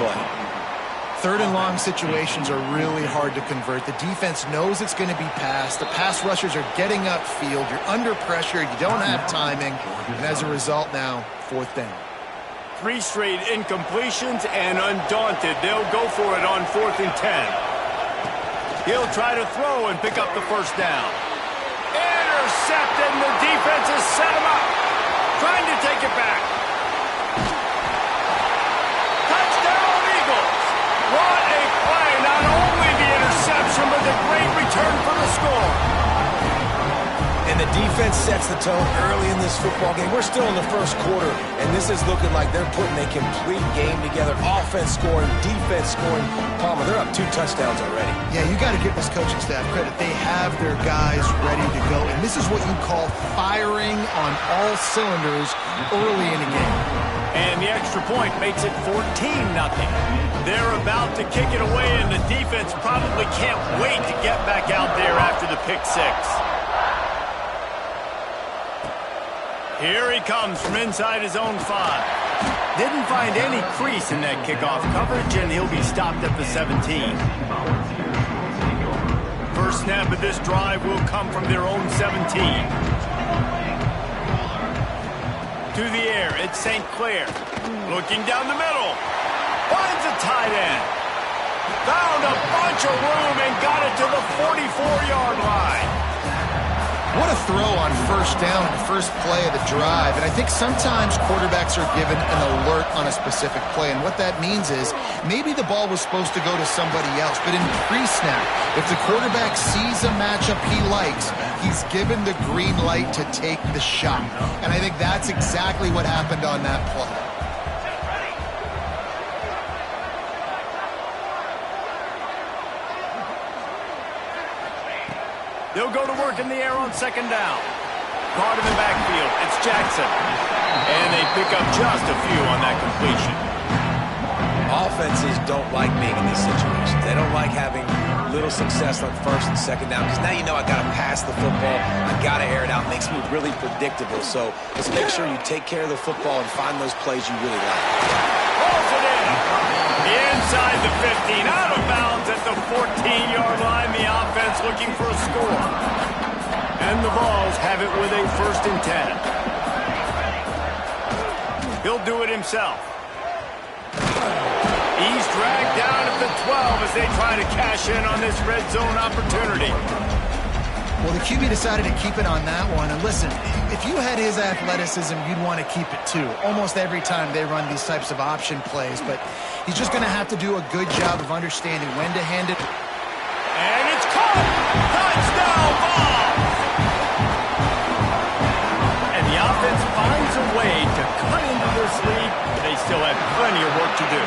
play. Third and long situations are really hard to convert. The defense knows it's going to be passed. The pass rushers are getting upfield. You're under pressure. You don't have timing. And as a result now, fourth down. 3 straight incompletions, and undaunted, they'll go for it on 4th and 10. He'll try to throw and pick up the first down. Intercepted, and the defense has set him up. Trying to take it back. Touchdown, Eagles. What a play. Not only the interception, but the great return for the score. And the defense sets the tone early in this football game. We're still in the first quarter, and this is looking like they're putting a complete game together. Offense scoring, defense scoring. Palmer, they're up 2 touchdowns already. Yeah, you got to give this coaching staff credit. They have their guys ready to go, and this is what you call firing on all cylinders early in a game. And the extra point makes it 14-0. They're about to kick it away, and the defense probably can't wait to get back out there after the pick 6. Here he comes from inside his own 5. Didn't find any crease in that kickoff coverage, and he'll be stopped at the 17. First snap of this drive will come from their own 17. To the air, it's St. Clair. Looking down the middle. Finds a tight end. Found a bunch of room and got it to the 44-yard line. What a throw on first down in the first play of the drive. And I think sometimes quarterbacks are given an alert on a specific play. And what that means is maybe the ball was supposed to go to somebody else. But in pre-snap, if the quarterback sees a matchup he likes, he's given the green light to take the shot. And I think that's exactly what happened on that play. They'll go to work in the air on second down. Caught in the backfield. It's Jackson. And they pick up just a few on that completion. Offenses don't like being in these situations. They don't like having little success on first and second down because now you know I got to pass the football. I got to air it out. It makes me really predictable. So let's make sure you take care of the football and find those plays you really like. Pulls it in. Inside the 15, out of bounds at the 14-yard line. The offense looking for a score. And the Vols have it with a 1st and 10. He'll do it himself. He's dragged down at the 12 as they try to cash in on this red zone opportunity. Well, the QB decided to keep it on that one. And listen, if you had his athleticism, you'd want to keep it too. Almost every time they run these types of option plays. But he's just going to have to do a good job of understanding when to hand it. And it's caught! Touchdown ball! And the offense finds a way to cut into this lead. They still have plenty of work to do.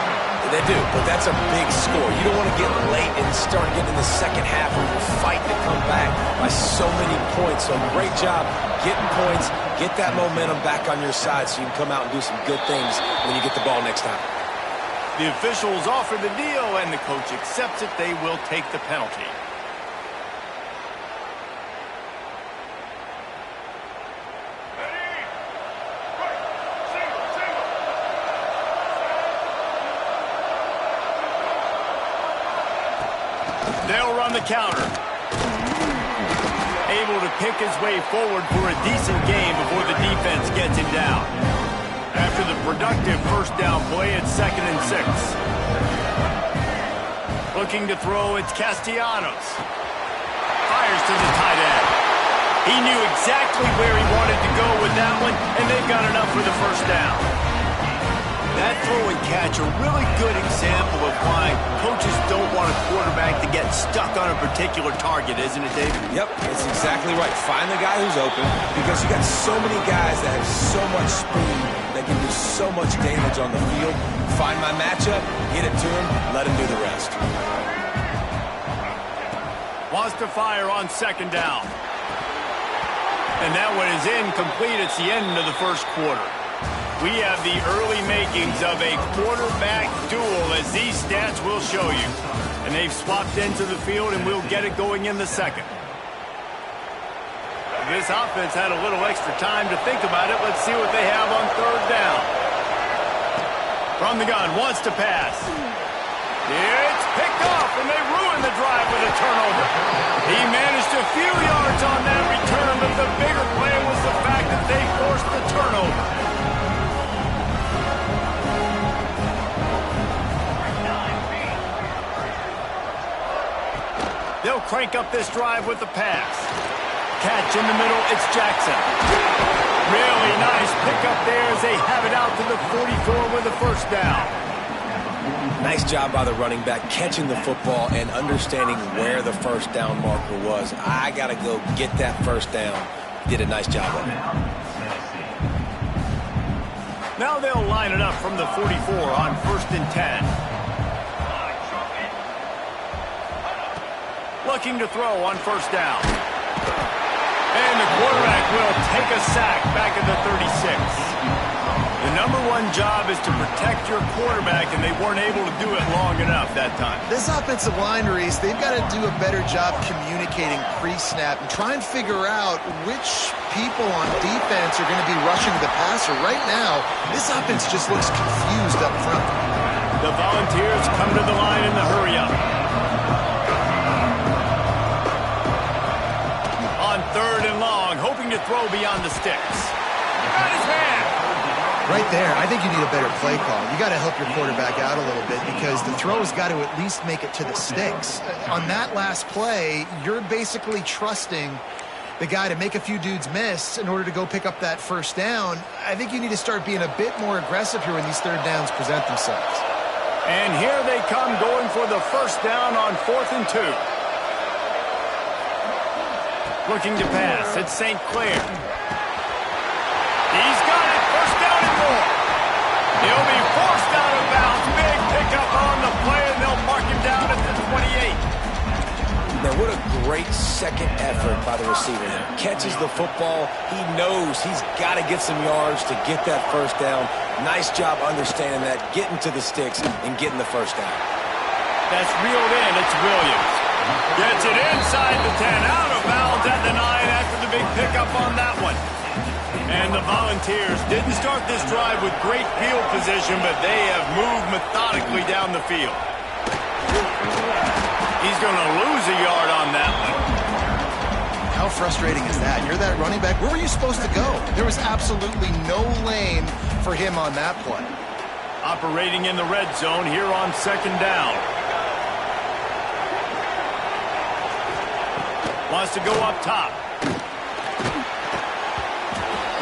They do, but that's a big score. You don't want to get late and start getting in the second half where you're fighting to come back by so many points. So great job getting points, get that momentum back on your side so you can come out and do some good things when you get the ball next time. The officials offer the deal, and the coach accepts it. They will take the penalty. They'll run the counter. Able to pick his way forward for a decent game before the defense gets him down. After the productive first down play, it's 2nd and 6. Looking to throw, it's Castellanos. Fires to the tight end. He knew exactly where he wanted to go with that one, and they've got enough for the first down. That throw and catch, a really good example of why coaches don't want a quarterback to get stuck on a particular target, isn't it, David? Yep, it's exactly right. Find the guy who's open because you got so many guys that have so much speed that can do so much damage on the field. Find my matchup, get it to him, let him do the rest. Wants to fire on second down. And that one is incomplete. It's the end of the first quarter. We have the early makings of a quarterback duel, as these stats will show you. And they've swapped into the field, and we'll get it going in the second. This offense had a little extra time to think about it. Let's see what they have on third down. From the gun, wants to pass. It's picked off, and they ruin the drive with a turnover. He managed a few yards on that return, but the bigger play was the fact that they forced the turnover. They'll crank up this drive with the pass. Catch in the middle, it's Jackson. Really nice pickup there as they have it out to the 44 with a first down. Nice job by the running back catching the football and understanding where the first down marker was. I got to go get that first down. Did a nice job of it. Now they'll line it up from the 44 on 1st and 10. Looking to throw on first down. And the quarterback will take a sack back at the 36. The #1 job is to protect your quarterback, and they weren't able to do it long enough that time. This offensive line, Reese, they've got to do a better job communicating pre-snap and try and figure out which people on defense are going to be rushing the passer. Right now, this offense just looks confused up front. The Volunteers come to the line in the hurry-up. On 3rd and long, hoping to throw beyond the sticks. Got his man. Right there, I think you need a better play call. You got to help your quarterback out a little bit because the throw's got to at least make it to the sticks. On that last play, you're basically trusting the guy to make a few dudes miss in order to go pick up that first down. I think you need to start being a bit more aggressive here when these third downs present themselves. And here they come going for the first down on 4th and 2. Looking to pass, it's St. Clair. He's got it, first down and more. He'll be forced out of bounds. Big pickup on the play, and they'll mark him down at the 28. Now, what a great second effort by the receiver there. Catches the football. He knows he's got to get some yards to get that first down. Nice job understanding that, getting to the sticks and getting the first down. That's reeled in. It's Williams. Gets it inside the 10, out of bounds at the 9 after the big pickup on that one. And the Volunteers didn't start this drive with great field position, but they have moved methodically down the field. He's going to lose a yard on that one. How frustrating is that? You're that running back. Where were you supposed to go? There was absolutely no lane for him on that play. Operating in the red zone here on 2nd down. Wants to go up top.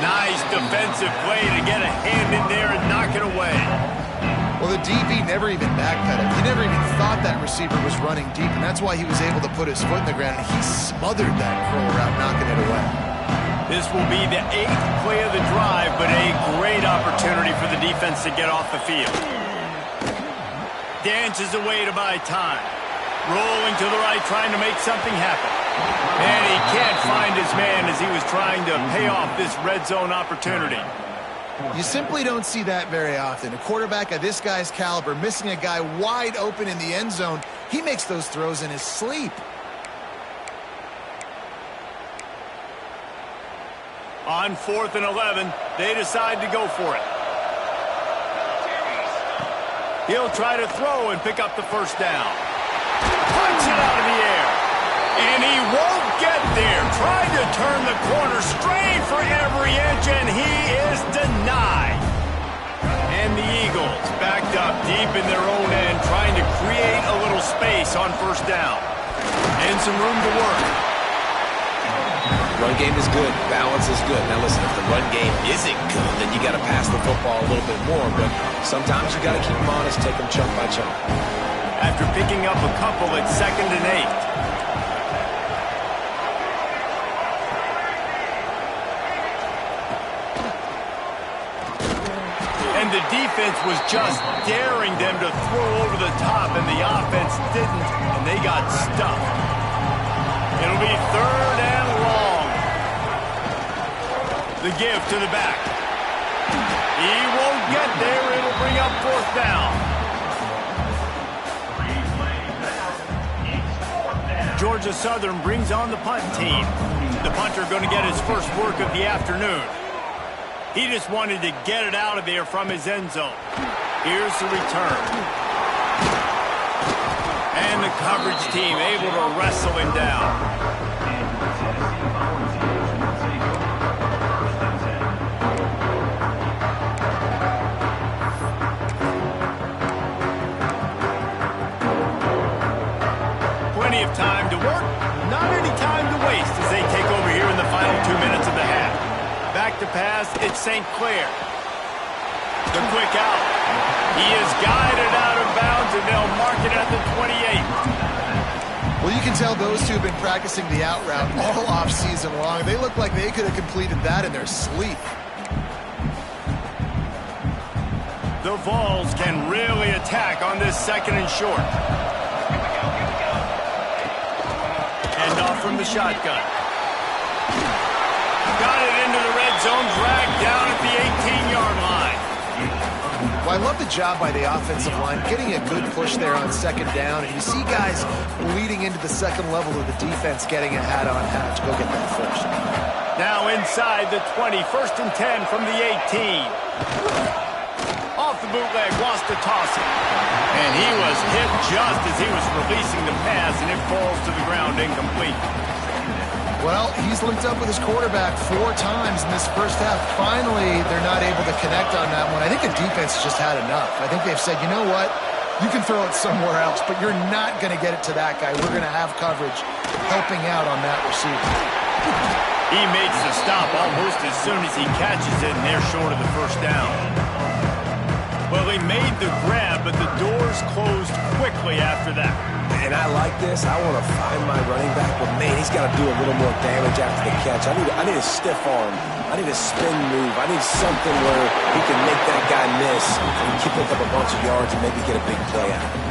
Nice defensive play to get a hand in there and knock it away. Well, the DB never even backpedaled. He never even thought that receiver was running deep, and that's why he was able to put his foot in the ground, and he smothered that curl route, knocking it away. This will be the 8th play of the drive, but a great opportunity for the defense to get off the field. Dances away to buy time. Rolling to the right, trying to make something happen. And he can't find his man as he was trying to pay off this red zone opportunity. You simply don't see that very often. A quarterback of this guy's caliber missing a guy wide open in the end zone. He makes those throws in his sleep. On 4th and 11, they decide to go for it. He'll try to throw and pick up the first down. Punch it out of the air. And he won't get there. Trying to turn the corner, strain for every inch, and he is denied. And the Eagles backed up deep in their own end, trying to create a little space on first down. And some room to work. Run game is good. Balance is good. Now listen, if the run game isn't good, then you got to pass the football a little bit more. But sometimes you got to keep them honest, take them chunk by chunk. After picking up a couple at 2nd and 8. And the defense was just daring them to throw over the top, and the offense didn't, and they got stuffed. It'll be 3rd and long. The give to the back. He won't get there. It'll bring up 4th down. Georgia Southern brings on the punt team. The punter going to get his first work of the afternoon. He just wanted to get it out of there from his end zone. Here's the return. And the coverage team able to wrestle him down. Plenty of time to work, not any time to waste as they take over here in the final 2 minutes of the half. Back to pass, it's St. Clair. The quick out. He is guided out of bounds, and they'll mark it at the 28. Well, you can tell those two have been practicing the out route all off-season long. They look like they could have completed that in their sleep. The Vols can really attack on this second and short. Hand off from the shotgun. Got it into the red zone, dragged down at the 18-yard line. Well, I love the job by the offensive line, getting a good push there on second down. And you see guys leading into the second level of the defense getting a hat-on-hat to go get that first. Now inside the 20, 1st and 10 from the 18. Off the bootleg, wants to toss it. And he was hit just as he was releasing the pass, and it falls to the ground incomplete. Well, he's linked up with his quarterback 4 times in this first half. Finally, they're not able to connect on that one. I think the defense just had enough. I think they've said, you know what? You can throw it somewhere else, but you're not going to get it to that guy. We're going to have coverage helping out on that receiver. He makes the stop almost as soon as he catches it, and they're short of the first down. Well, he made the grab, but the doors closed quickly after that. And I like this. I want to find my running back, but man, he's got to do a little more damage after the catch. I need a stiff arm. I need a spin move. I need something where he can make that guy miss and pick up a bunch of yards and maybe get a big play out of it.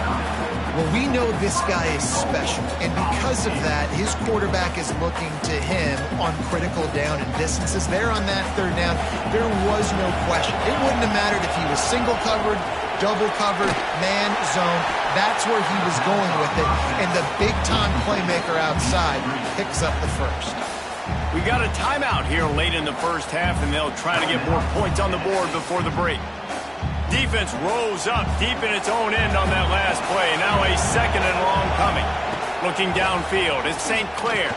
Well, we know this guy is special, and because of that, his quarterback is looking to him on critical down and distances. There on that third down, there was no question. It wouldn't have mattered if he was single covered, double covered, man, zone. That's where he was going with it, and the big-time playmaker outside picks up the first. We got a timeout here late in the first half, and they'll try to get more points on the board before the break. Defense rose up deep in its own end on that last play. Now a second and long coming. Looking downfield, it's St. Clair.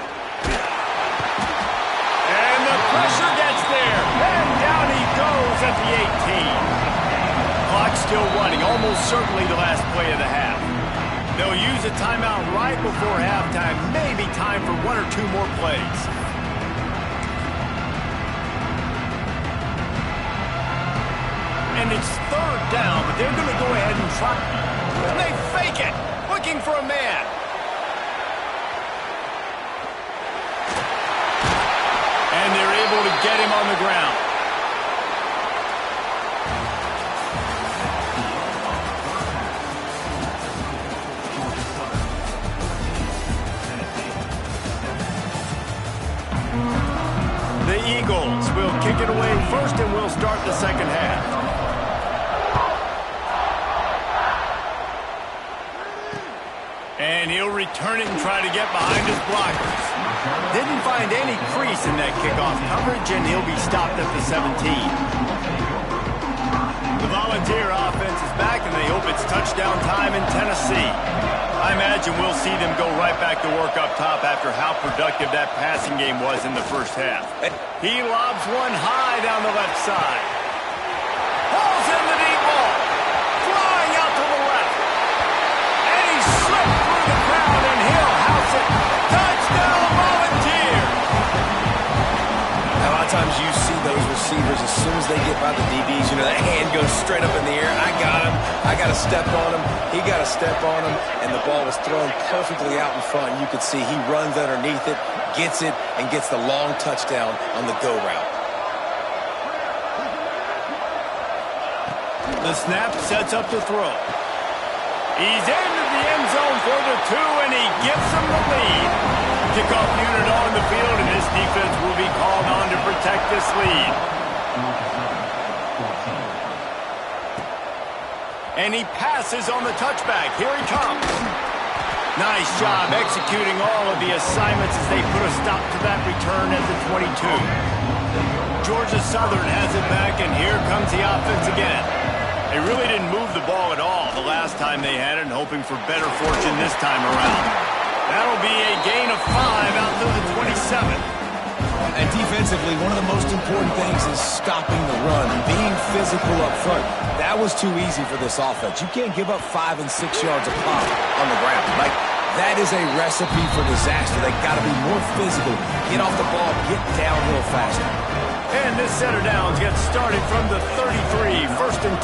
And the pressure gets there. And down he goes at the 18. Clock still running, almost certainly the last play of the half. They'll use a timeout right before halftime. Maybe time for 1 or 2 more plays. And it's third down, but they're going to go ahead and try. And they fake it, looking for a man. And they're able to get him on the ground. The Eagles will kick it away first, and we'll start the second half. And he'll return it and try to get behind his blockers. Didn't find any crease in that kickoff coverage, and he'll be stopped at the 17. The Volunteer offense is back, and they hope it's touchdown time in Tennessee. I imagine we'll see them go right back to work up top after how productive that passing game was in the first half. He lobs one high down the left side. Pulls in the deep ball. Flying out to the left. And he slipped through the crowd, and he'll house it. Touchdown, Volunteer! Now, a lot of times you see those receivers, as soon as they get by the DBs, you know, that hand goes straight up in the air. I got him. I got to step on him. He got to step on him. And the ball was thrown perfectly out in front. You could see he runs underneath it, gets it, and gets the long touchdown on the go route. The snap sets up the throw. He's into the end zone for the 2, and he gives them the lead. Kickoff unit on the field, and this defense will be called on to protect this lead. And he passes on the touchback. Here he comes. Nice job executing all of the assignments as they put a stop to that return at the 22. Georgia Southern has it back, and here comes the offense again. They really didn't move the ball at all the last time they had it, and hoping for better fortune this time around. That'll be a gain of 5 out to the 27. And defensively, one of the most important things is stopping the run, being physical up front. That was too easy for this offense. You can't give up 5 and 6 yards a pop on the ground. Like, that is a recipe for disaster. They got to be more physical, get off the ball, get downhill faster. And this center downs gets started from the 33, 1st and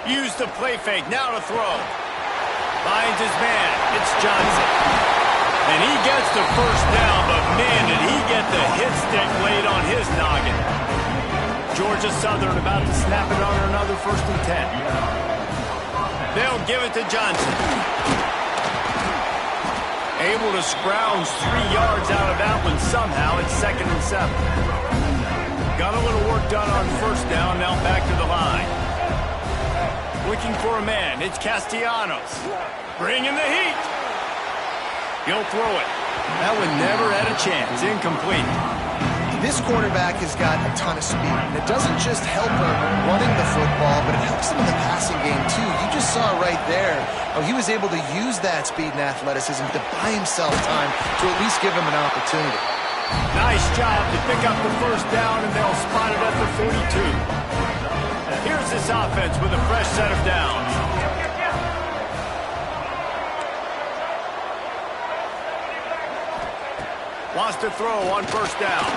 10. Use the play fake, now to throw. Finds his man, it's Johnson. And he gets the first down, but man, did he get the hit stick laid on his noggin. Georgia Southern about to snap it on another 1st and 10. They'll give it to Johnson. Able to scrounge 3 yards out of that one somehow. It's 2nd and 7. Got a little work done on 1st down, now back to the line. Looking for a man, it's Castellanos. Bringing the heat. He'll throw it. That one never had a chance. Incomplete. This quarterback has got a ton of speed, and it doesn't just help him running the football, but it helps him in the passing game, too. You just saw right there how he was able to use that speed and athleticism to buy himself time to at least give him an opportunity. Nice job to pick up the 1st down, and they'll spot it at the 42. Here's this offense with a fresh set of downs. Wants to throw on 1st down.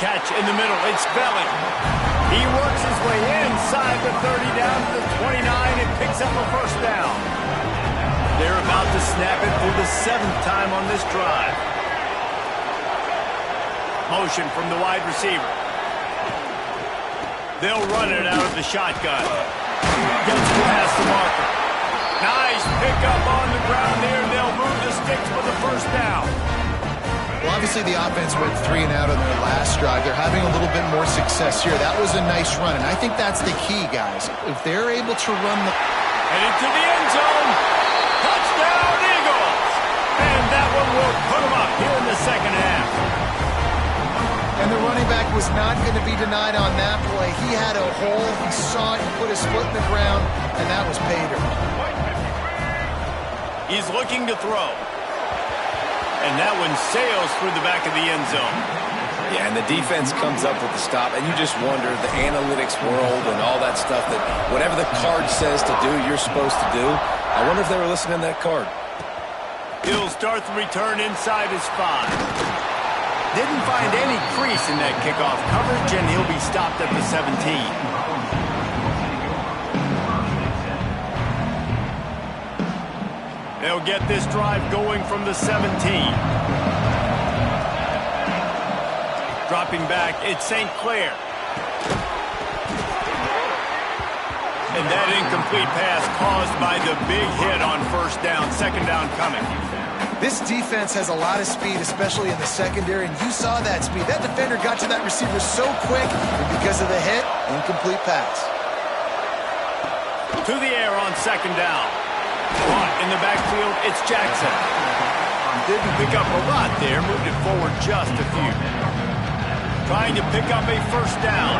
Catch in the middle. It's Belling. He works his way inside the 30 down to the 29 and picks up a 1st down. They're about to snap it for the 7th time on this drive. Motion from the wide receiver. They'll run it out of the shotgun. Gets past the marker. Nice pickup on the ground there. They'll move the sticks for the 1st down. Well, obviously the offense went 3 and out on their last drive. They're having a little bit more success here. That was a nice run, and I think that's the key, guys. If they're able to run the... Headed to the end zone. Touchdown, Eagles! And that one will put them up here in the 2nd half. And the running back was not going to be denied on that play. He had a hole. He saw it. He put his foot in the ground, and that was pay dirt. He's looking to throw. And that one sails through the back of the end zone. Yeah, and the defense comes up with the stop, and you just wonder, the analytics world and all that stuff, that whatever the card says to do, you're supposed to do. I wonder if they were listening to that card. He'll start the return inside his 5. Didn't find any crease in that kickoff coverage, and he'll be stopped at the 17. They'll get this drive going from the 17. Dropping back, it's St. Clair. And that incomplete pass caused by the big hit on 1st down, 2nd down coming. This defense has a lot of speed, especially in the secondary, and you saw that speed. That defender got to that receiver so quick, and because of the hit, incomplete pass. To the air on 2nd down. Caught in the backfield, it's Jackson. Didn't pick up a lot there, moved it forward just a few. Trying to pick up a 1st down.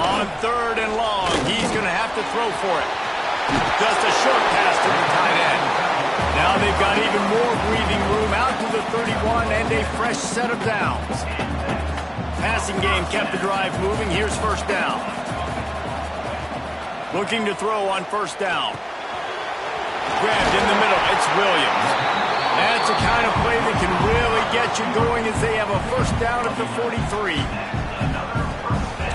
On 3rd and long, he's going to have to throw for it. Just a short pass to the tight end. Now they've got even more breathing room out to the 31 and a fresh set of downs. Passing game kept the drive moving. Here's 1st down. Looking to throw on 1st down. Grabbed in the middle. It's Williams. That's the kind of play that can really get you going as they have a 1st down at the 43.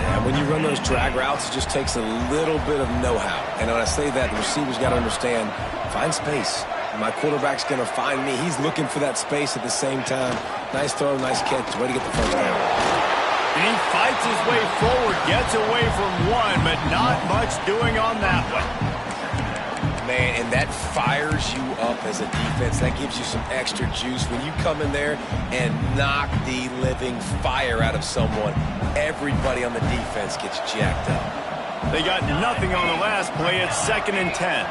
And when you run those drag routes, it just takes a little bit of know-how. And when I say that, the receiver's got to understand, find space. My quarterback's going to find me. He's looking for that space at the same time. Nice throw, nice catch. Way to get the 1st down. And he fights his way forward, gets away from one, but not much doing on that one. Man, and that fires you up as a defense. That gives you some extra juice. When you come in there and knock the living fire out of someone, everybody on the defense gets jacked up. They got nothing on the last play. It's 2nd and 10.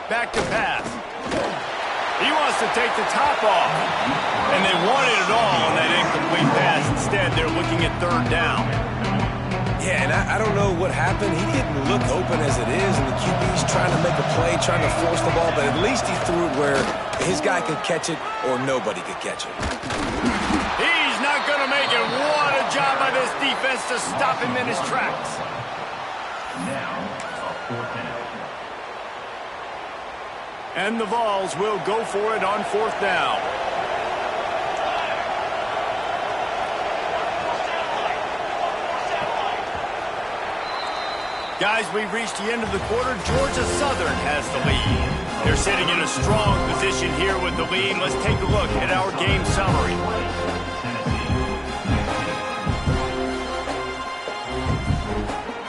Back to pass. He wants to take the top off. And they wanted it all on that incomplete pass. Instead, they're looking at third down. Yeah, and I don't know what happened. He didn't look open as it is, and the QB's trying to make a play, trying to force the ball, but at least he threw it where his guy could catch it or nobody could catch it. He's not going to make it. What a job by this defense to stop him in his tracks. Now, fourth down. And the Vols will go for it on fourth down. Guys, we've reached the end of the quarter. Georgia Southern has the lead. They're sitting in a strong position here with the lead. Let's take a look at our game summary.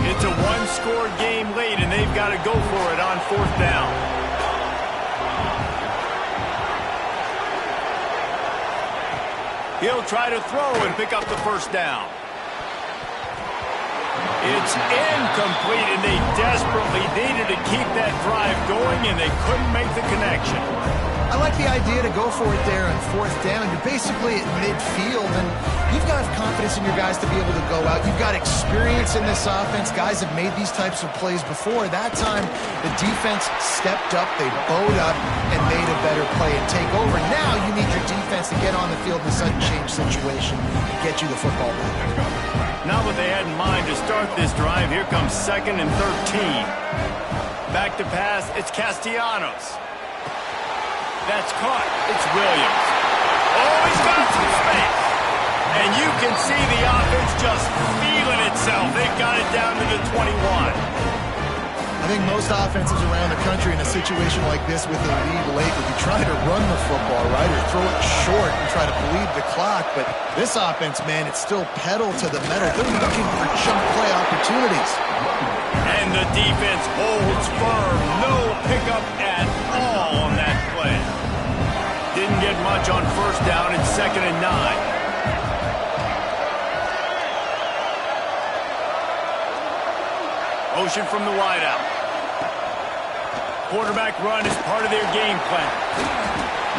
It's a one-score game late, and they've got to go for it on fourth down. He'll try to throw and pick up the first down. It's incomplete, and they desperately needed to keep that drive going, and they couldn't make the connection. I like the idea to go for it there on fourth down. You're basically at midfield, and you've got confidence in your guys to be able to go out. You've got experience in this offense. Guys have made these types of plays before. That time, the defense stepped up, they bowed up, and made a better play and take over. Now you need your defense to get on the field in a sudden change situation and get you the football back. Not what they had in mind to start this drive. Here comes 2nd and 13. Back to pass, it's Castellanos. That's caught. It's Williams. Oh, he's got some space. And you can see the offense just feeling itself. They've got it down to the 21. I think most offenses around the country in a situation like this with the lead late would be trying to run the football, right, or throw it short and try to bleed the clock. But this offense, man, it's still pedal to the metal. They're looking for chunk play opportunities. And the defense holds firm. No pickup at all on that play. Didn't get much on first down. It's 2nd and 9. Motion from the wideout. Quarterback run is part of their game plan.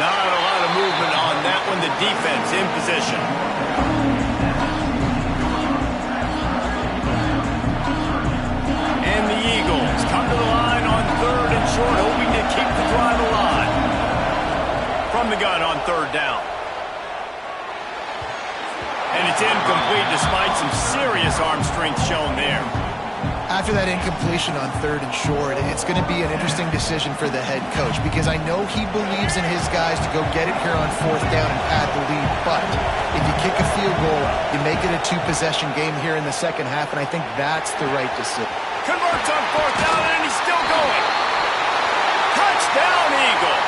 Not a lot of movement on that one. The defense in position. And the Eagles come to the line on 3rd and short, hoping to keep the drive alive. From the gun on 3rd down. And it's incomplete despite some serious arm strength shown there. After that incompletion on 3rd and short, it's going to be an interesting decision for the head coach because I know he believes in his guys to go get it here on 4th down and pad the lead. But if you kick a field goal, you make it a 2-possession game here in the second half, and I think that's the right decision. Converts on 4th down, and he's still going. Touchdown, Eagle.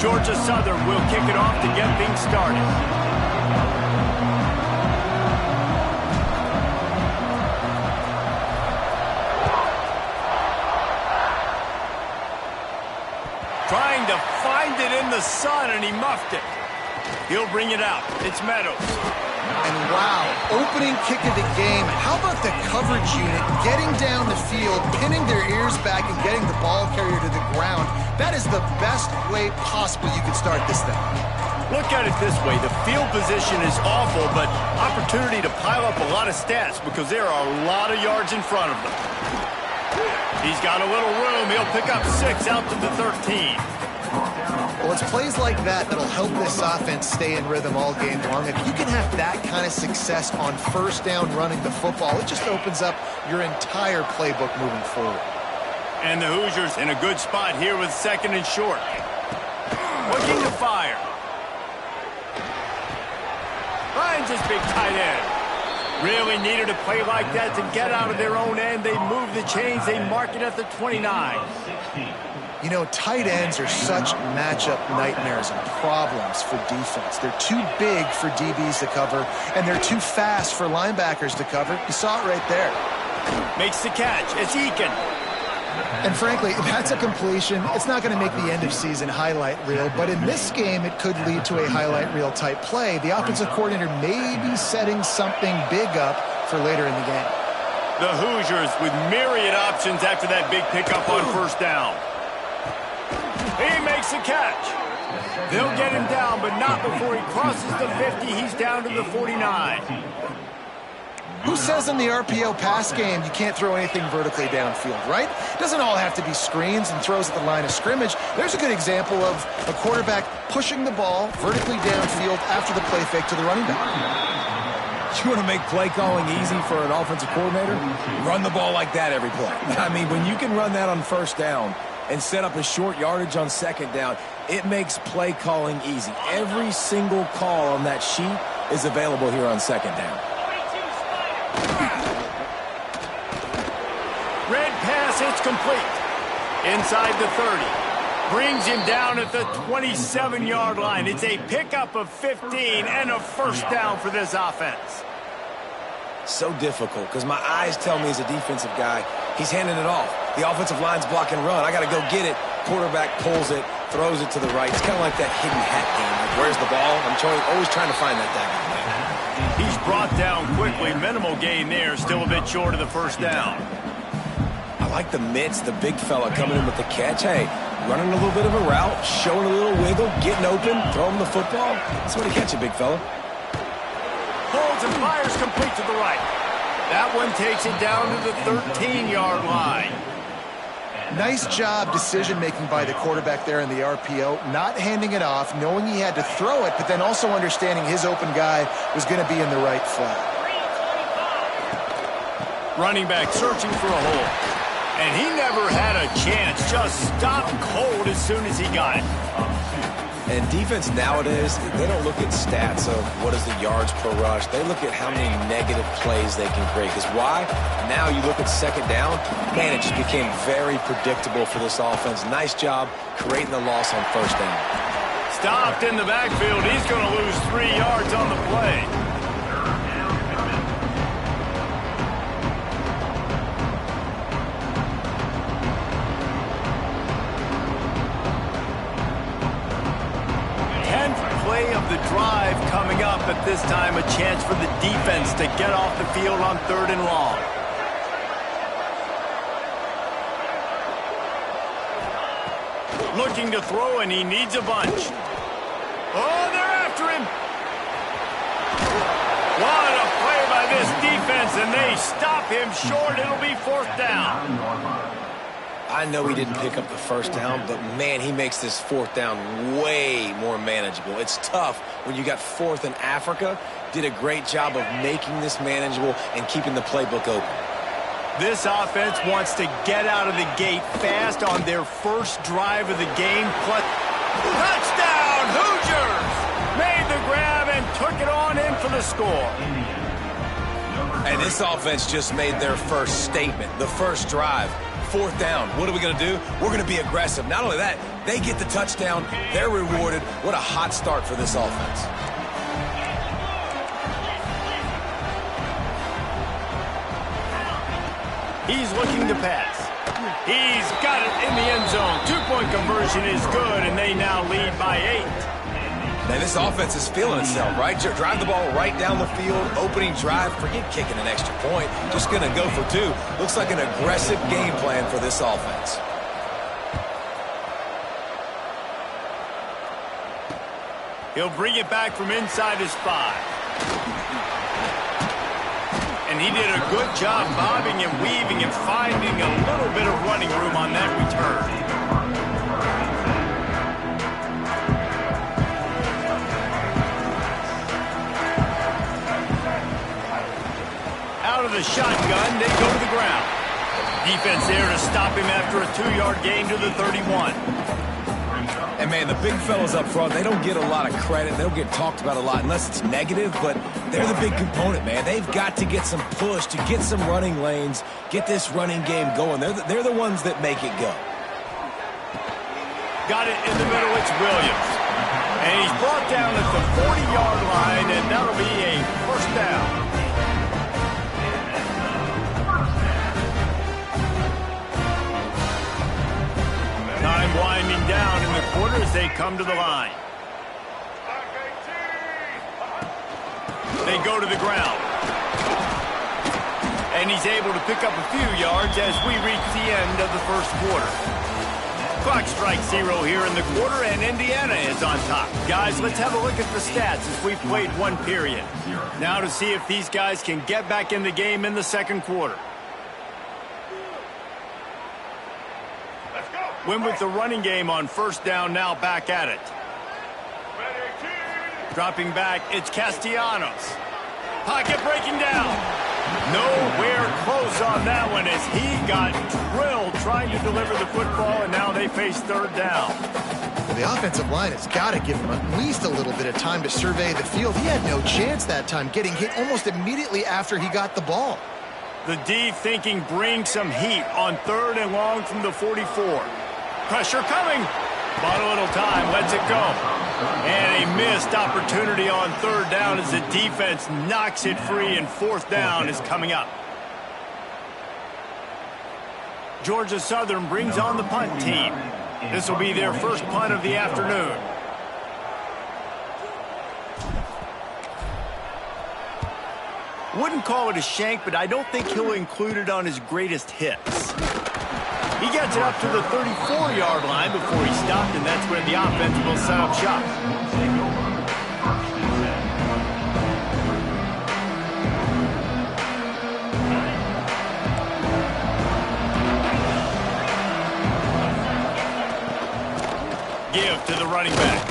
Georgia Southern will kick it off to get things started. Trying to find it in the sun, and he muffed it. He'll bring it out. It's Meadows. And wow, opening kick of the game. How about the coverage unit getting down the field, pinning their ears back, and getting the ball carrier to the ground? That is the best way possible you could start this thing. Look at it this way. The field position is awful, but opportunity to pile up a lot of stats because there are a lot of yards in front of them. He's got a little room. He'll pick up 6 out to the 13. Well, it's plays like that that'll help this offense stay in rhythm all game long. If you can have that kind of success on first down running the football, it just opens up your entire playbook moving forward. And the Hoosiers in a good spot here with 2nd and short. Looking to fire. Finds his big tight end. Really needed a play like that to get out of their own end. They move the chains. They mark it at the 29. You know, tight ends are such matchup nightmares and problems for defense. They're too big for DBs to cover, and they're too fast for linebackers to cover. You saw it right there. Makes the catch. It's Eakin. And frankly, if that's a completion, it's not going to make the end-of-season highlight reel, but in this game, it could lead to a highlight reel type play. The offensive coordinator may be setting something big up for later in the game. The Hoosiers with myriad options after that big pickup on first down. He makes the catch. They'll get him down, but not before he crosses the 50. He's down to the 49. Who says in the RPO pass game you can't throw anything vertically downfield, right? It doesn't all have to be screens and throws at the line of scrimmage. There's a good example of a quarterback pushing the ball vertically downfield after the play fake to the running back. You want to make play calling easy for an offensive coordinator? Run the ball like that every play. I mean, when you can run that on first down and set up a short yardage on second down, it makes play calling easy. Every single call on that sheet is available here on second down. Red pass, it's complete. Inside the 30. Brings him down at the 27-yard line. It's a pickup of 15 and a first down for this offense. So difficult because my eyes tell me as a defensive guy, he's handing it off. The offensive line's block and run. I got to go get it. Quarterback pulls it, throws it to the right. It's kind of like that hidden hat game. Like, where's the ball? I'm always trying to find that daggone thing. He's brought down quickly. Minimal gain there. Still a bit short of the first down. I like the mitts, the big fella coming in with the catch. Hey, running a little bit of a route, showing a little wiggle, getting open, throwing the football. That's what he catch it, big fella. Holds and fires complete to the right. That one takes it down to the 13-yard line. Nice job decision-making by the quarterback there in the RPO, not handing it off, knowing he had to throw it, but then also understanding his open guy was going to be in the right flat. Running back searching for a hole. And he never had a chance, just stopped cold as soon as he got it. And defense nowadays, they don't look at stats of what is the yards per rush. They look at how many negative plays they can create. Because why? Now you look at second down, man, it just became very predictable for this offense. Nice job creating the loss on first down. Stopped in the backfield. He's going to lose 3 yards on the play. Of the drive coming up at this time, a chance for the defense to get off the field on 3rd and long. Looking to throw, and he needs a bunch. Oh, they're after him. What a play by this defense, and they stop him short. It'll be 4th down. I know he didn't pick up the first down, but, man, he makes this 4th down way more manageable. It's tough when you got 4th in Africa. Did a great job of making this manageable and keeping the playbook open. This offense wants to get out of the gate fast on their first drive of the game. Plus, touchdown, Hoosiers! Made the grab and took it on in for the score. And this offense just made their first statement, the first drive. 4th down. What are we going to do? We're going to be aggressive. Not only that, they get the touchdown. They're rewarded. What a hot start for this offense. He's looking to pass. He's got it in the end zone. 2-point conversion is good, and they now lead by 8. Man, this offense is feeling itself, right? Drive the ball right down the field, opening drive, forget kicking an extra point. Just going to go for 2. Looks like an aggressive game plan for this offense. He'll bring it back from inside his 5. And he did a good job bobbing and weaving and finding a little bit of running room on that return. Out of the shotgun, they go to the ground. Defense there to stop him after a 2-yard gain to the 31. And, man, the big fellas up front, they don't get a lot of credit. They don't get talked about a lot unless it's negative, but they're the big component, man. They've got to get some push, to get some running lanes, get this running game going. They're the ones that make it go. Got it in the middle. It's Williams. And he's brought down at the 40-yard line, and that'll be a 1st down. Time winding down in the quarter as they come to the line. They go to the ground. And he's able to pick up a few yards as we reach the end of the 1st quarter. Clock strikes 0 here in the quarter, and Indiana is on top. Guys, let's have a look at the stats as we've played 1 period. Now to see if these guys can get back in the game in the 2nd quarter. Win with the running game on 1st down, now back at it. Dropping back, it's Castellanos. Pocket breaking down. Nowhere close on that one as he got drilled trying to deliver the football, and now they face 3rd down. Well, the offensive line has got to give him at least a little bit of time to survey the field. He had no chance that time, getting hit almost immediately after he got the ball. The D thinking bring some heat on 3rd and long from the 44. Pressure coming. Bought a little time, lets it go. And a missed opportunity on 3rd down as the defense knocks it free, and 4th down is coming up. Georgia Southern brings on the punt team. This will be their 1st punt of the afternoon. Wouldn't call it a shank, but I don't think he'll include it on his greatest hits. He gets it up to the 34-yard line before he stopped, and that's where the offense will set up shop. Give to the running back.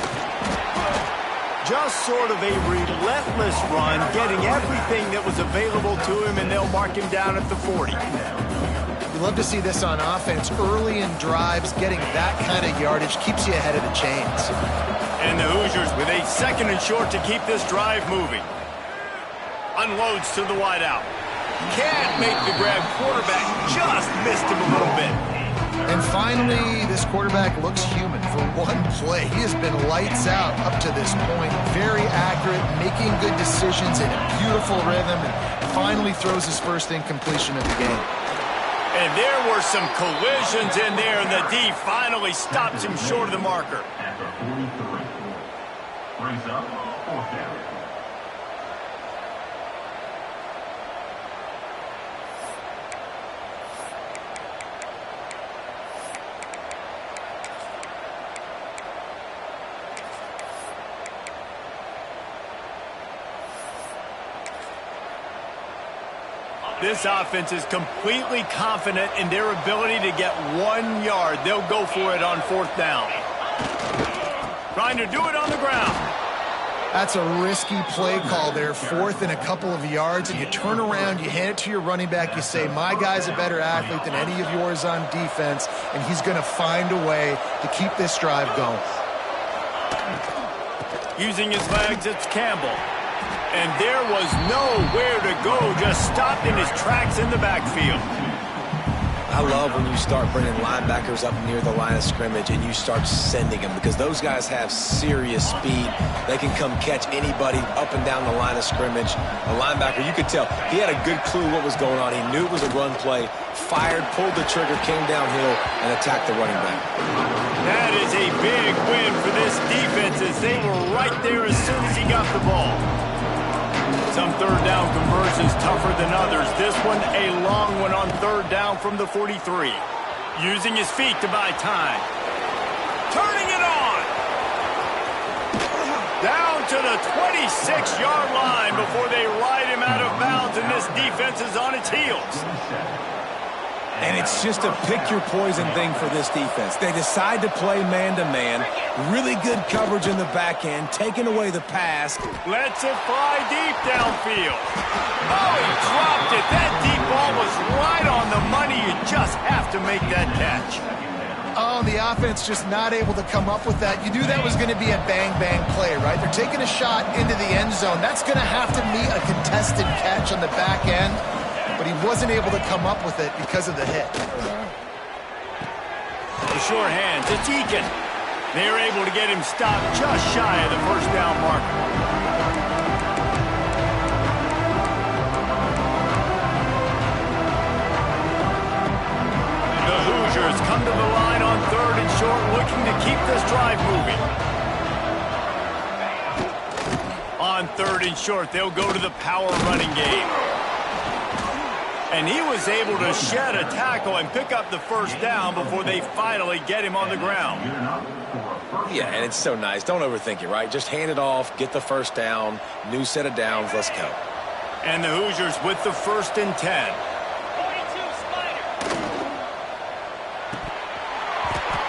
Just sort of a relentless run, getting everything that was available to him, and they'll mark him down at the 40. We love to see this on offense. Early in drives, getting that kind of yardage keeps you ahead of the chains. And the Hoosiers with a 2nd and short to keep this drive moving. Unloads to the wideout. Can't make the grab. Quarterback just missed him a little bit. And finally, this quarterback looks human for 1 play. He has been lights out up to this point. Very accurate, making good decisions in a beautiful rhythm, and finally throws his first incompletion of the game. And there were some collisions in there, and the D finally stops him short of the marker. At the 43. Brings up 4th down. This offense is completely confident in their ability to get 1 yard. They'll go for it on 4th down. Trying to do it on the ground. That's a risky play call there. 4th and a couple of yards, and you turn around, you hand it to your running back, you say, my guy's a better athlete than any of yours on defense, and he's going to find a way to keep this drive going. Using his legs, it's Campbell. And there was nowhere to go, just stopped in his tracks in the backfield. I love when you start bringing linebackers up near the line of scrimmage and you start sending them, because those guys have serious speed. They can come catch anybody up and down the line of scrimmage. A linebacker, you could tell, he had a good clue what was going on. He knew it was a run play, fired, pulled the trigger, came downhill, and attacked the running back. That is a big win for this defense, as they were right there as soon as he got the ball. Some third down conversions tougher than others. This one a long one on third down from the 43. Using his feet to buy time. Turning it on. Down to the 26-yard line before they ride him out of bounds, and this defense is on its heels. And it's just a pick-your-poison thing for this defense. They decide to play man-to-man. Really good coverage in the back end, taking away the pass. Lets it fly deep downfield. Oh, he dropped it. That deep ball was right on the money. You just have to make that catch. Oh, the offense just not able to come up with that. You knew that was going to be a bang-bang play, right? They're taking a shot into the end zone. That's going to have to meet a contested catch on the back end. But he wasn't able to come up with it because of the hit. The sure hands, it's Eakin. They're able to get him stopped just shy of the first down marker. The Hoosiers come to the line on third and short, looking to keep this drive moving. On third and short, they'll go to the power running game. And he was able to shed a tackle and pick up the first down before they finally get him on the ground. Yeah, and it's so nice. Don't overthink it, right? Just hand it off, get the first down, new set of downs, let's go. And the Hoosiers with the 1st and 10.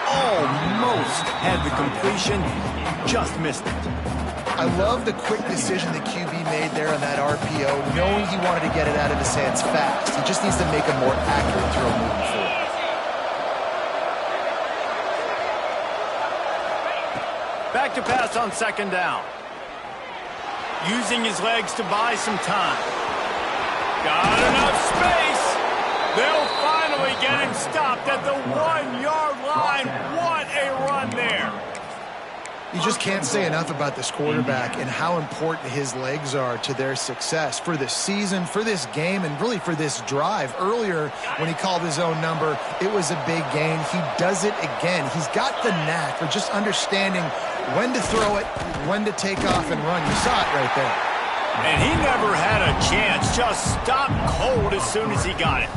Almost had the completion, just missed it. I love the quick decision the QB made there on that RPO, knowing he wanted to get it out of his hands fast. He just needs to make a more accurate throw moving forward. Back to pass on 2nd down. Using his legs to buy some time. Got enough space. They'll finally get him stopped at the 1-yard line. What a run there. You just can't say enough about this quarterback and how important his legs are to their success for this season, for this game, and really for this drive. Earlier, when he called his own number, it was a big gain. He does it again. He's got the knack for just understanding when to throw it, when to take off and run. You saw it right there. And he never had a chance. Just stopped cold as soon as he got it.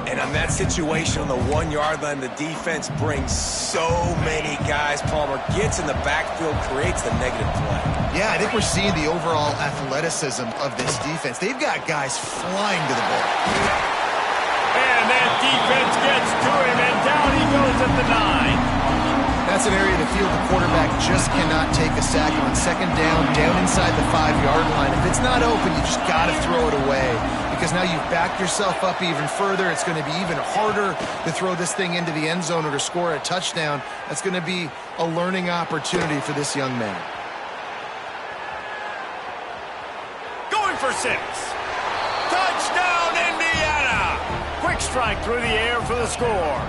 And on that situation on the 1-yard line, the defense brings so many guys. Palmer gets in the backfield, creates the negative play. Yeah, I think we're seeing the overall athleticism of this defense. They've got guys flying to the ball. And that defense gets to him, and down he goes at the 9. That's an area of the field the quarterback just cannot take a sack on. 2nd down, down inside the 5-yard line. If it's not open, you just got to throw it away, because now you've backed yourself up even further. It's going to be even harder to throw this thing into the end zone or to score a touchdown. That's going to be a learning opportunity for this young man. Going for 6. Touchdown, Indiana! Quick strike through the air for the score.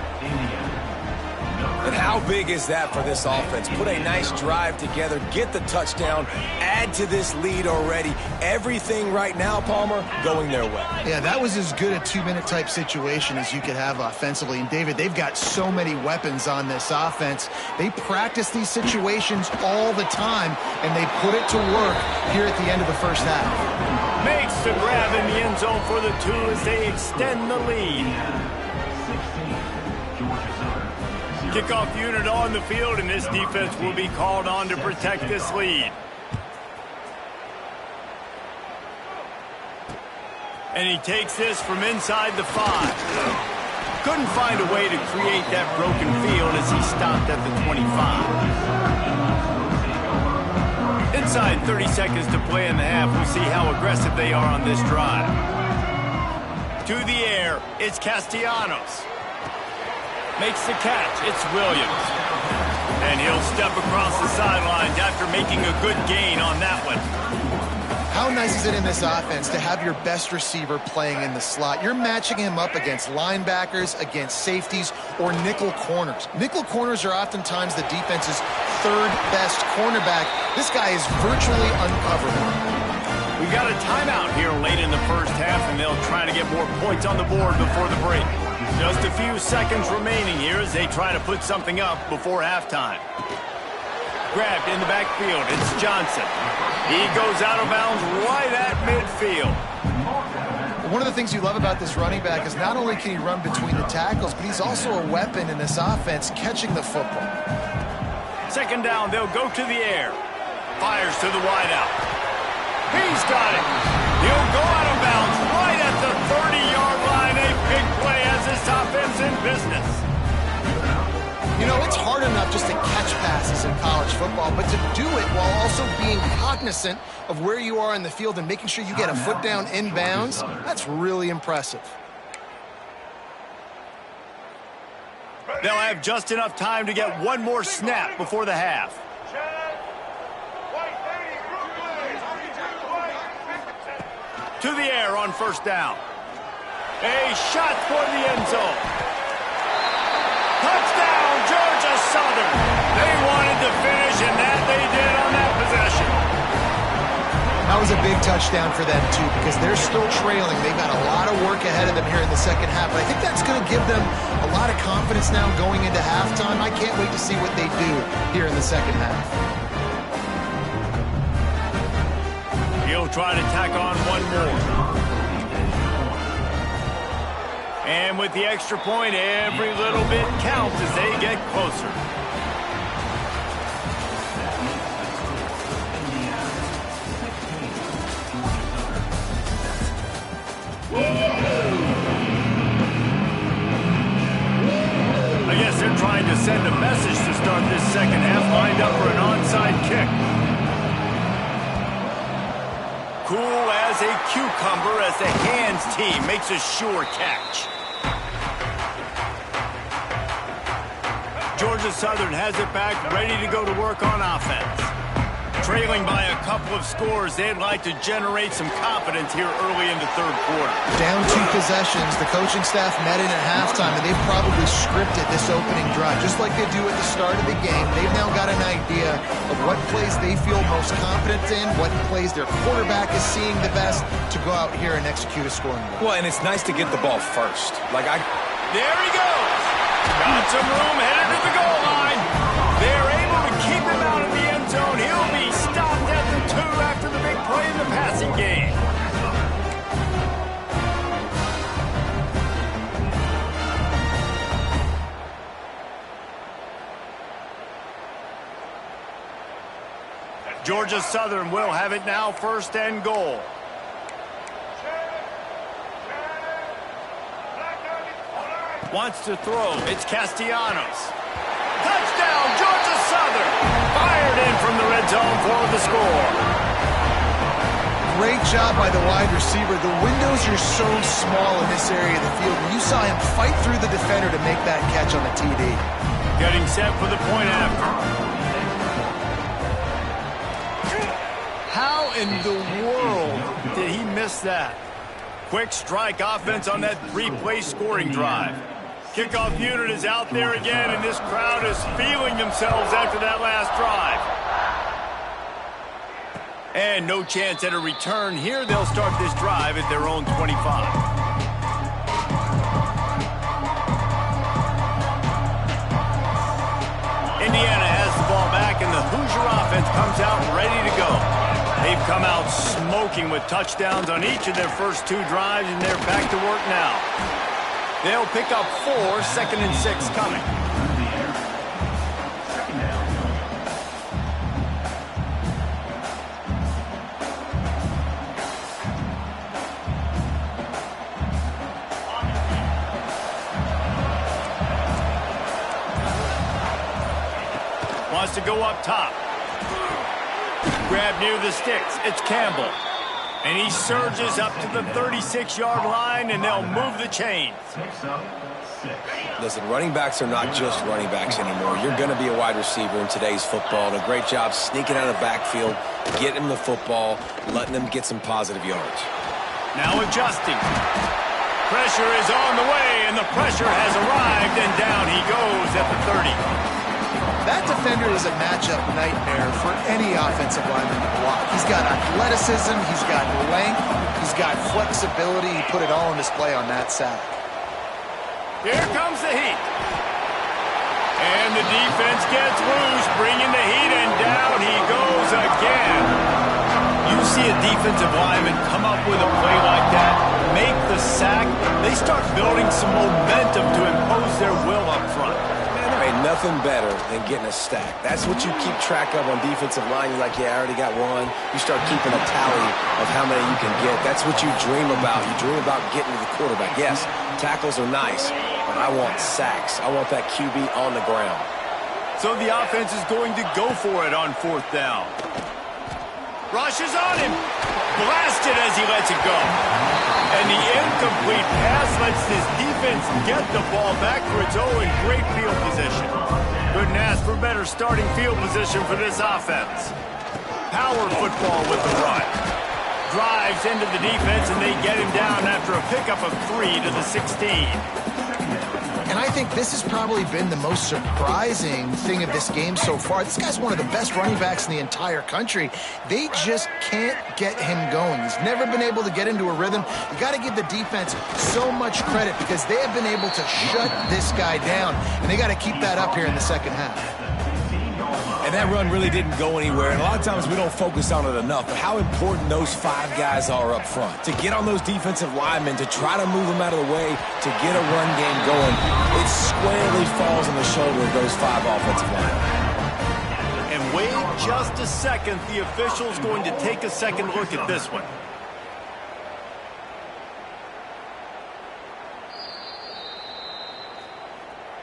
And how big is that for this offense? Put a nice drive together, get the touchdown, add to this lead already. Everything right now, Palmer, going their way. Yeah, that was as good a 2-minute type situation as you could have offensively. And David, they've got so many weapons on this offense. They practice these situations all the time, and they put it to work here at the end of the first half. Makes the grab in the end zone for the 2 as they extend the lead. Kickoff unit on the field, and this defense will be called on to protect this lead. And he takes this from inside the 5. Couldn't find a way to create that broken field as he stopped at the 25. Inside 30 seconds to play in the half, we'll see how aggressive they are on this drive. To the air, it's Castellanos. Makes the catch. It's Williams. And he'll step across the sidelines after making a good gain on that one. How nice is it in this offense to have your best receiver playing in the slot? You're matching him up against linebackers, against safeties, or nickel corners. Nickel corners are oftentimes the defense's third best cornerback. This guy is virtually uncoverable. We've got a timeout here late in the first half, and they'll try to get more points on the board before the break. Just a few seconds remaining here as they try to put something up before halftime. Grabbed in the backfield, it's Johnson. He goes out of bounds right at midfield. One of the things you love about this running back is not only can he run between the tackles, but he's also a weapon in this offense catching the football. Second down, they'll go to the air. Fires to the wideout. He's got it. He'll go out of bounds right at the 30-yard line. A big play as this offense in business. You know, it's hard enough just to catch passes in college football, but to do it while also being cognizant of where you are in the field and making sure you get a foot down inbounds, that's really impressive. They'll have just enough time to get one more snap before the half. To the air on first down. A shot for the end zone. Touchdown, Georgia Southern. They wanted to finish, and that they did on that possession. That was a big touchdown for them, too, because they're still trailing. They've got a lot of work ahead of them here in the second half. But I think that's going to give them a lot of confidence now going into halftime. I can't wait to see what they do here in the second half. He'll try to tack on one more. And with the extra point, every little bit counts as they get closer. I guess they're trying to send a message to start this second half, lined up for an onside kick. Cool as a cucumber as the hands team makes a sure catch. Georgia Southern has it back, ready to go to work on offense. Trailing by a couple of scores, they'd like to generate some confidence here early in the third quarter. Down 2 possessions, the coaching staff met in at halftime, and they've probably scripted this opening drive. Just like they do at the start of the game, they've now got an idea of what plays they feel most confident in, what plays their quarterback is seeing the best to go out here and execute a scoring goal. Well, and it's nice to get the ball first. There he goes. Got some room, headed to the goal line. They're able to keep him out of the end zone. He'll be stopped at the 2 after the big play in the passing game. Georgia Southern will have it now, first and goal. Wants to throw. It's Castellanos. Touchdown, Georgia Southern. Fired in from the red zone for the score. Great job by the wide receiver. The windows are so small in this area of the field. You saw him fight through the defender to make that catch on the TD. Getting set for the point after. How in the world did he miss that? Quick strike offense on that 3-play scoring drive. Kickoff unit is out there again, and this crowd is feeling themselves after that last drive. And no chance at a return here. They'll start this drive at their own 25. Indiana has the ball back, and the Hoosier offense comes out ready to go. They've come out smoking with touchdowns on each of their first 2 drives, and they're back to work now. They'll pick up 4, second and 6 coming. Wants to go up top. Grab near the sticks. It's Campbell. And he surges up to the 36-yard line, and they'll move the chains. Listen, running backs are not just running backs anymore. You're going to be a wide receiver in today's football. And a great job sneaking out of the backfield, getting him the football, letting them get some positive yards. Now adjusting. Pressure is on the way, and the pressure has arrived, and down he goes at the 30. That defender is a matchup nightmare for any offensive lineman to block. He's got athleticism, he's got length, he's got flexibility. He put it all on display on that sack. Here comes the heat. And the defense gets loose, bringing the heat, and down he goes again. You see a defensive lineman come up with a play like that, make the sack, they start building some momentum to impose their will up front. Ain't nothing better than getting a stack. That's what you keep track of on defensive line. You're like, yeah, I already got one. You start keeping a tally of how many you can get. That's what you dream about. You dream about getting to the quarterback. Yes, tackles are nice, but I want sacks. I want that QB on the ground. So the offense is going to go for it on 4th down. Rushes on him. Blasted as he lets it go. And the incomplete pass lets this defense get the ball back for its own great field position. Couldn't ask for better starting field position for this offense. Power football with the run. Drives into the defense, and they get him down after a pickup of 3 to the 16. And I think this has probably been the most surprising thing of this game so far. This guy's one of the best running backs in the entire country. They just can't get him going. He's never been able to get into a rhythm. You got to give the defense so much credit because they have been able to shut this guy down, and they got to keep that up here in the second half. And that run really didn't go anywhere. And a lot of times we don't focus on it enough. But how important those 5 guys are up front. To get on those defensive linemen, to try to move them out of the way, to get a run game going, it squarely falls on the shoulder of those 5 offensive linemen. And wait just a second. The official's going to take a second look at this one.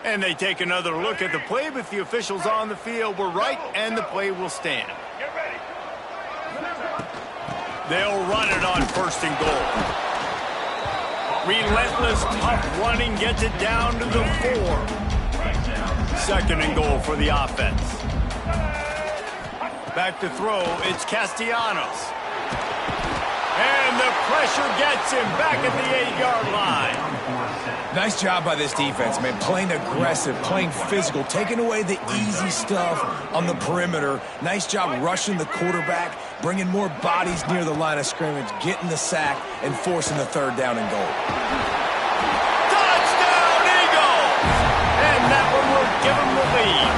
And they take another look at the play, but the officials on the field were right, and the play will stand. They'll run it on 1st and goal. Relentless, tough running gets it down to the 4. 2nd and goal for the offense. Back to throw, it's Castellanos. And the pressure gets him back at the 8-yard line. Nice job by this defense, man. Playing aggressive, playing physical, taking away the easy stuff on the perimeter. Nice job rushing the quarterback, bringing more bodies near the line of scrimmage, getting the sack, and forcing the 3rd down and goal. Touchdown, Eagles! And that one will give them the lead.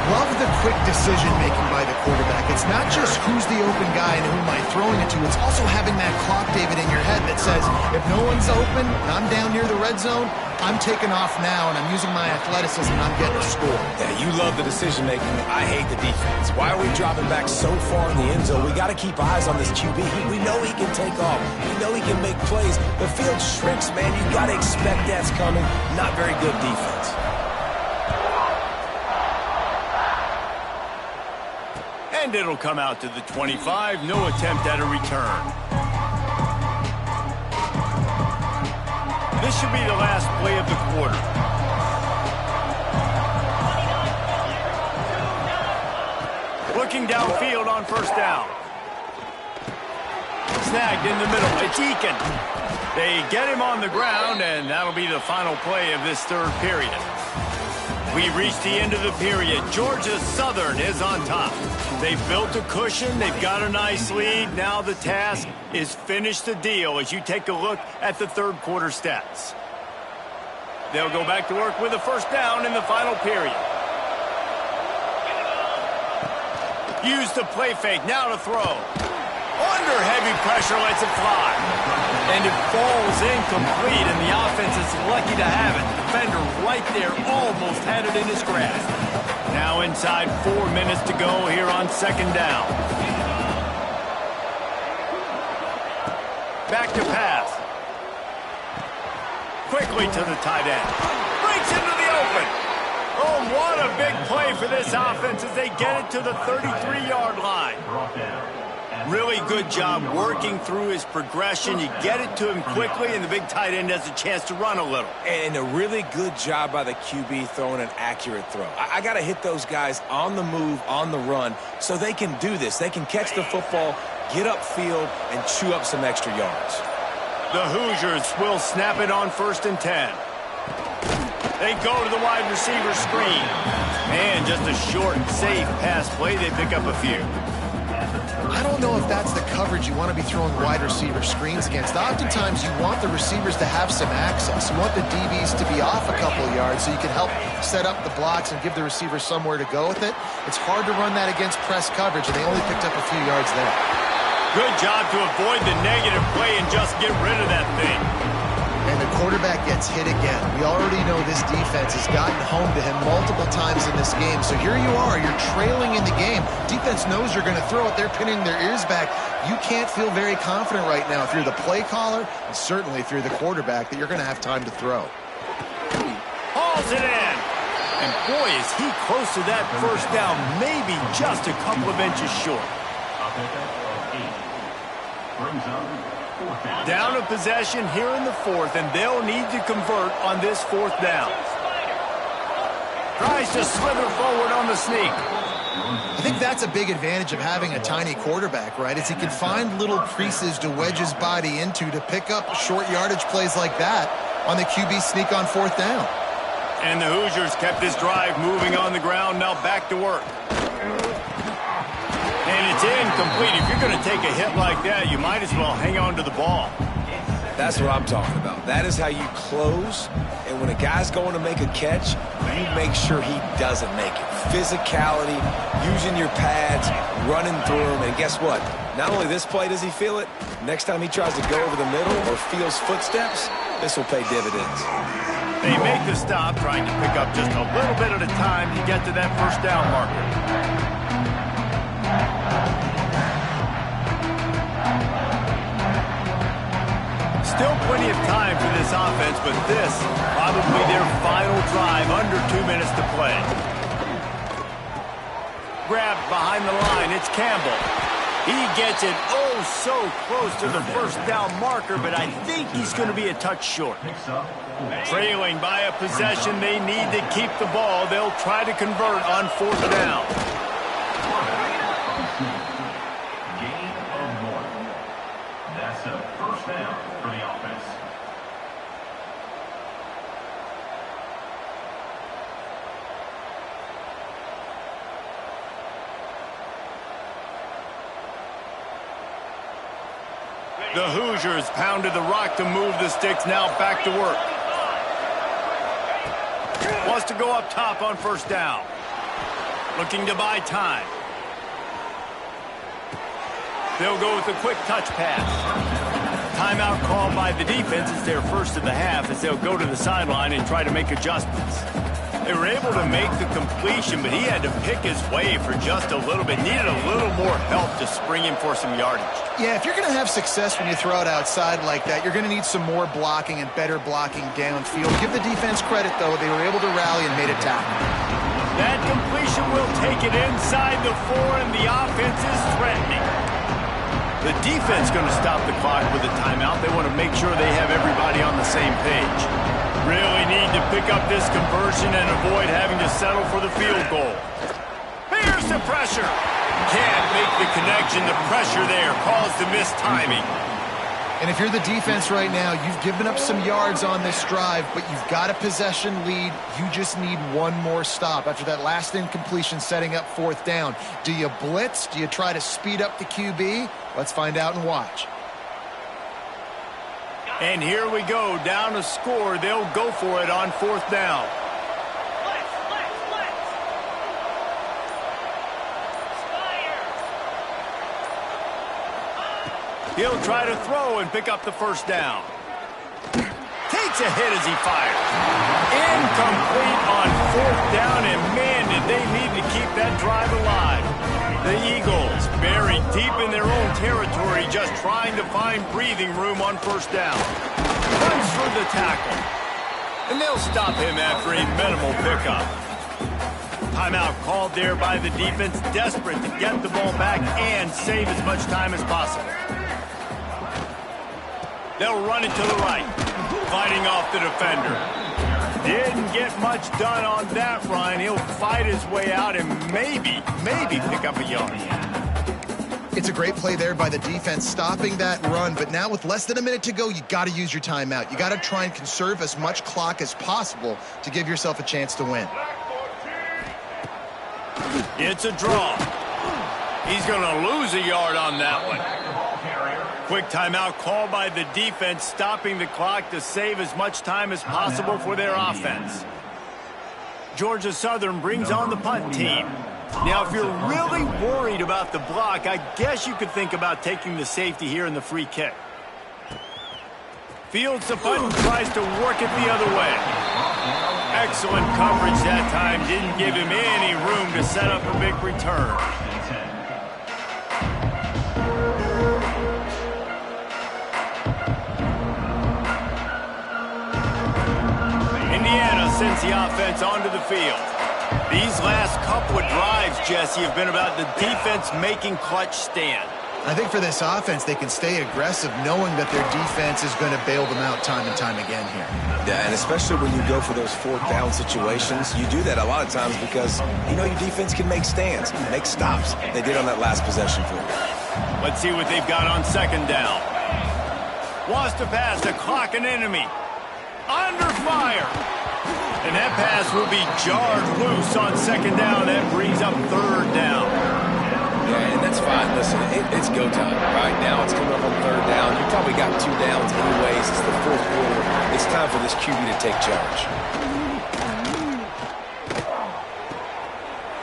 Love the quick decision-making by the quarterback. It's not just who's the open guy and who am I throwing it to. It's also having that clock, David, in your head that says, if no one's open and I'm down near the red zone, I'm taking off now, and I'm using my athleticism, and I'm getting a score. Yeah, you love the decision-making. I hate the defense. Why are we dropping back so far in the end zone? We got to keep eyes on this QB. We know he can take off. We know he can make plays. The field shrinks, man. You got to expect that's coming. Not very good defense. And it'll come out to the 25. No attempt at a return. This should be the last play of the quarter. Looking downfield on 1st down. Snagged in the middle. It's Eakin. They get him on the ground, and that'll be the final play of this 3rd period. We've reached the end of the period. Georgia Southern is on top. They've built a cushion. They've got a nice lead. Now the task is finish the deal as you take a look at the 3rd quarter stats. They'll go back to work with a 1st down in the final period. Use the play fake. Now to throw. Under heavy pressure, lets it fly. And it falls incomplete, and the offense is lucky to have it. The defender right there almost had it in his grasp. Now inside 4 minutes to go here on 2nd down. Back to pass. Quickly to the tight end. Breaks into the open. Oh, what a big play for this offense as they get it to the 33-yard line. Really good job working through his progression. You get it to him quickly, and the big tight end has a chance to run a little. And a really good job by the QB throwing an accurate throw. I got to hit those guys on the move, on the run, so they can do this. They can catch the football, get upfield, and chew up some extra yards. The Hoosiers will snap it on 1st and 10. They go to the wide receiver screen. And just a short, safe pass play. They pick up a few. I don't know if that's the coverage you want to be throwing wide receiver screens against. Oftentimes, you want the receivers to have some access. You want the DBs to be off a couple of yards so you can help set up the blocks and give the receiver somewhere to go with it. It's hard to run that against press coverage, and they only picked up a few yards there. Good job to avoid the negative play and just get rid of that thing. And the quarterback gets hit again. We already know this defense has gotten home to him multiple times in this game. So here you are, you're trailing in the game. Defense knows you're going to throw it. They're pinning their ears back. You can't feel very confident right now if you're the play caller, and certainly if you're the quarterback, that you're going to have time to throw. Hauls it in. And boy, is he close to that 1st down, maybe just a couple of inches short. Down a possession here in the 4th, and they'll need to convert on this 4th down. Tries to slither forward on the sneak. I think that's a big advantage of having a tiny quarterback, right? Is he can find little creases to wedge his body into to pick up short yardage plays like that on the QB sneak on 4th down. And the Hoosiers kept this drive moving on the ground, now back to work. And it's incomplete. If you're going to take a hit like that, you might as well hang on to the ball. That's what I'm talking about. That is how you close. And when a guy's going to make a catch, you make sure he doesn't make it. Physicality, using your pads, running through them. And guess what? Not only this play does he feel it, next time he tries to go over the middle or feels footsteps, this will pay dividends. They make the stop, trying to pick up just a little bit at a time to get to that 1st down marker. Still plenty of time for this offense, but this probably their final drive, under 2 minutes to play. Grabbed behind the line, it's Campbell. He gets it oh so close to the 1st down marker, but I think he's going to be a touch short. Trailing by a possession, they need to keep the ball. They'll try to convert on 4th down. Gain of 1. That's a 1st down for the offense. The Hoosiers pounded the rock to move the sticks, now back to work. Wants to go up top on 1st down. Looking to buy time. They'll go with a quick touch pass. Timeout called by the defense. It's their 1st of the half as they'll go to the sideline and try to make adjustments. They were able to make the completion, but he had to pick his way for just a little bit. Needed a little more help to spring him for some yardage. Yeah, if you're going to have success when you throw it outside like that, you're going to need some more blocking and better blocking downfield. Give the defense credit, though. They were able to rally and made a tackle. That completion will take it inside the 4, and the offense is threatening. The defense going to stop the clock with a timeout. They want to make sure they have everybody on the same page. Really need to pick up this conversion and avoid having to settle for the field goal. Here's the pressure. Can't make the connection. The pressure there caused the missed timing. And if you're the defense right now, you've given up some yards on this drive, but you've got a possession lead. You just need one more stop. After that last incompletion setting up 4th down, do you blitz? Do you try to speed up the QB? Let's find out and watch. And here we go, down a score. They'll go for it on 4th down. He'll try to throw and pick up the 1st down. Takes a hit as he fires. Incomplete on 4th down, and man, did they need to keep that drive alive. The Eagles buried deep in their own territory, just trying to find breathing room on 1st down. Runs through the tackle. And they'll stop him after a minimal pickup. Timeout called there by the defense, desperate to get the ball back and save as much time as possible. They'll run it to the right, fighting off the defender. Didn't get much done on that run. He'll fight his way out and maybe pick up a yard. It's a great play there by the defense, stopping that run. But now with less than a minute to go, you got to use your timeout. You got to try and conserve as much clock as possible to give yourself a chance to win. It's a draw. He's going to lose a yard on that one. Quick timeout called by the defense, stopping the clock to save as much time as possible for their offense. Georgia Southern brings on the punt team. Now, if you're really worried about the block, I guess you could think about taking the safety here in the free kick. Fields the punt and tries to work it the other way. Excellent coverage that time. Didn't give him any room to set up a big return. Indiana sends the offense onto the field. These last couple of drives, Jesse, have been about the defense making clutch stand. I think for this offense, they can stay aggressive knowing that their defense is going to bail them out time and time again here. Yeah, and especially when you go for those fourth down situations, you do that a lot of times because you know your defense can make stands, make stops. They did on that last possession for you. Let's see what they've got on second down. Wants to pass to clock an enemy. Under fire. And that pass will be jarred loose on second down. That brings up third down. Yeah, and that's fine. Listen, it's go time. Right now it's coming up on third down. You probably got 2 downs anyways. It's the fourth quarter. It's time for this QB to take charge.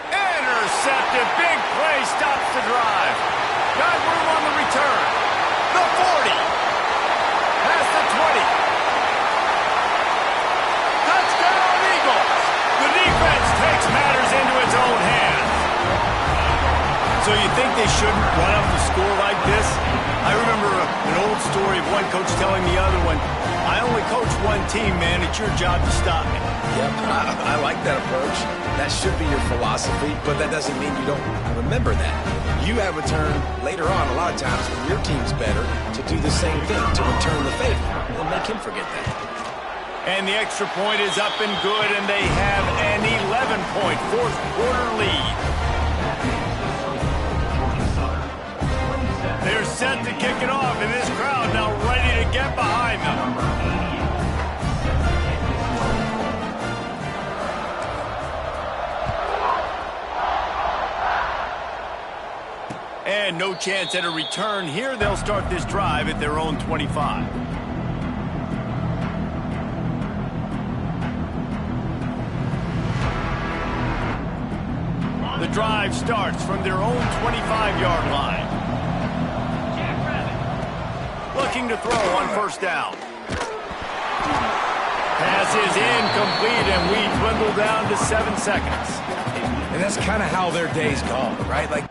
Intercepted. Big play stops the drive. Got room on the return. The 40. Past the 20. Touchdown Eagles. The defense takes matters into its own hands. So you think they shouldn't run up the score like this? I remember an old story of one coach telling the other one, I only coach one team, man. It's your job to stop me. Yep, I like that approach. That should be your philosophy, but that doesn't mean you don't remember that. You have a turn later on a lot of times when your team's better to do the same thing, to return the favor. And make him forget that. And the extra point is up and good, and they have an 11-point fourth quarter lead. They're set to kick it off, and this crowd now ready to get behind them. And no chance at a return here. They'll start this drive at their own 25. The drive starts from their own 25-yard line. Looking to throw on first down. Pass is incomplete, and we dwindle down to 7 seconds. And that's kind of how their day's gone, right? Like.